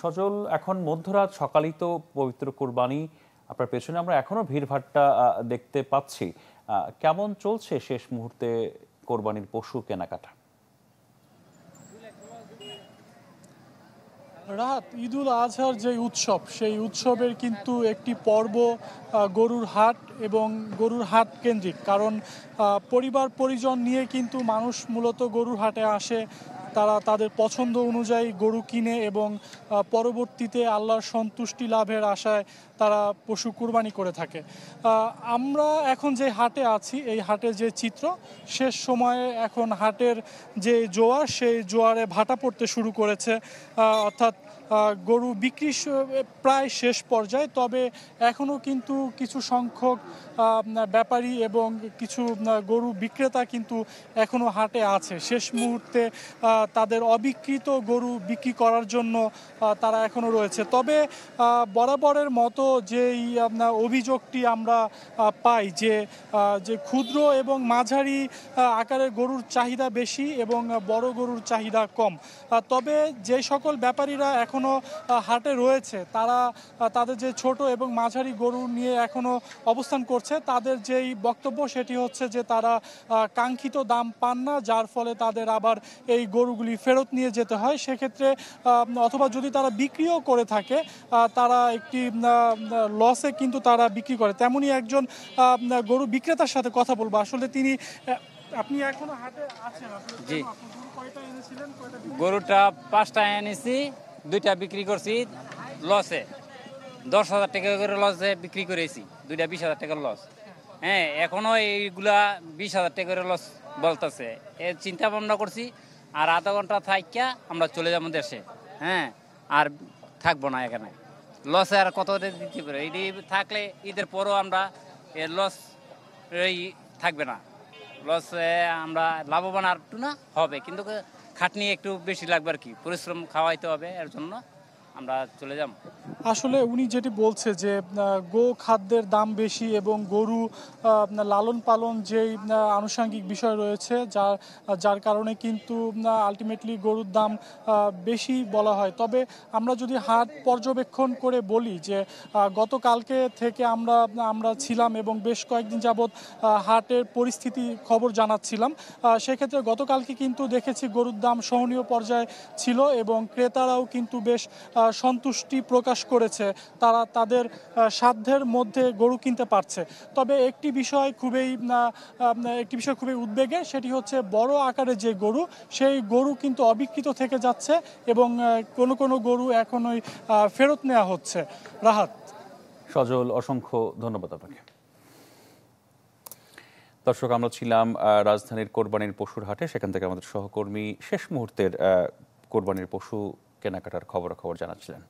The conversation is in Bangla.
সজল, এখন মধ্যরাত, সকালেই তো পবিত্র কুরবানি। আপনার পেছনে আমরা এখনো ভিড়ভাট্টা দেখতে পাচ্ছি। কেমন চলছে শেষ মুহূর্তে কোরবানির পশু কেনাকাটা? রাহাত, ঈদুল আজহার যে উৎসব, সেই উৎসবের কিন্তু একটি পর্ব গরুর হাট এবং গরুর হাট কেন্দ্রিক। কারণ পরিবার পরিজন নিয়ে কিন্তু মানুষ মূলত গরুর হাটে আসে। তারা তাদের পছন্দ অনুযায়ী গরু কিনে এবং পরবর্তীতে আল্লাহর সন্তুষ্টি লাভের আশায় তারা পশু কুরবানি করে থাকে। আমরা এখন যে হাটে আছি, এই হাটের যে চিত্র, শেষ সময়ে এখন হাটের যে জোয়ার, সেই জোয়ারে ভাটা পড়তে শুরু করেছে। অর্থাৎ গরু বিক্রি প্রায় শেষ পর্যায়ে। তবে এখনও কিন্তু কিছু সংখ্যক ব্যাপারী এবং কিছু গরু বিক্রেতা কিন্তু এখনও হাটে আছে। শেষ মুহূর্তে তাদের অবিকৃত গরু বিক্রি করার জন্য তারা এখনও রয়েছে। তবে বরাবরের মতো যেই অভিযোগটি আমরা পাই যে ক্ষুদ্র এবং মাঝারি আকারের গরুর চাহিদা বেশি এবং বড় গরুর চাহিদা কম। তবে যে সকল ব্যাপারীরা এখনও হাটে রয়েছে, তারা তাদের যে ছোট এবং মাঝারি গরু নিয়ে এখনও অবস্থান করছে, তাদের যেই বক্তব্য সেটি হচ্ছে যে তারা কাঙ্ক্ষিত দাম পান না, যার ফলে তাদের আবার এই গরুগুলি ফেরত নিয়ে যেতে হয়। সেক্ষেত্রে অথবা যদি তারা বিক্রিও করে থাকে, তারা একটি লসে কিন্তু তারা বিক্রি করে। তেমনই একজন গরু বিক্রেতার সাথে কথা বলবো। আসলে তিনি, আপনি এখনো হাটে আছেন? জি, গরুটা 5টা এনেছি, 2টা বিক্রি করছি লসে। 10,000 টাকা করে লসে বিক্রি করেছি, 2টা 20,000 টাকার লস। হ্যাঁ, এখনো এইগুলা 20,000 টাকা করে লস বলতেছে। এর চিন্তা ভাবনা করছি আর আধা ঘন্টা থাইকা আমরা চলে যাবো দেশে। হ্যাঁ, আর থাকবো না এখানে। লসে আর কত দিতে পারে? এটি থাকলে ঈদের পরও আমরা এর লস থাকবে না। লসে আমরা লাভবান আর একটু না হবে, কিন্তু খাটনি একটু বেশি লাগবে আর কি, পরিশ্রম খাওয়াইতে হবে, এর জন্য আমরা চলে যাব। আসলে উনি যেটি বলছে যে গো খাদ্যের দাম বেশি এবং গরু লালন পালন যেই আনুষঙ্গিক বিষয় রয়েছে, যার কারণে কিন্তু আলটিমেটলি গরুর দাম বেশি বলা হয়। তবে আমরা যদি হাট পর্যবেক্ষণ করে বলি যে গতকালকে থেকে আমরা ছিলাম এবং বেশ কয়েকদিন যাবৎ হাটের পরিস্থিতি খবর জানাচ্ছিলাম। সেক্ষেত্রে গতকালকে কিন্তু দেখেছি গরুর দাম সহনীয় পর্যায়ে ছিল এবং ক্রেতারাও কিন্তু বেশ সন্তুষ্টি প্রকাশ করেছে। তারা তাদের সাধ্যের মধ্যে গরু কিনতে পারছে। তবে একটি বিষয় খুবই উদ্বেগের, সেটি হচ্ছে বড় আকারের যে গরু, সেই গরু কিন্তু অবিকৃত থেকে যাচ্ছে এবং কোনো গরু এখনই ফেরত নেওয়া হচ্ছে। রাহাত। সজল, অসংখ্য ধন্যবাদ আপনাকে। দর্শক, আমরা ছিলাম রাজধানীর কোরবানির পশুর হাটে। সেখান থেকে আমাদের সহকর্মী শেষ মুহূর্তের কোরবানির পশু কেনাকাটার খবরাখবর জানাচ্ছিলেন।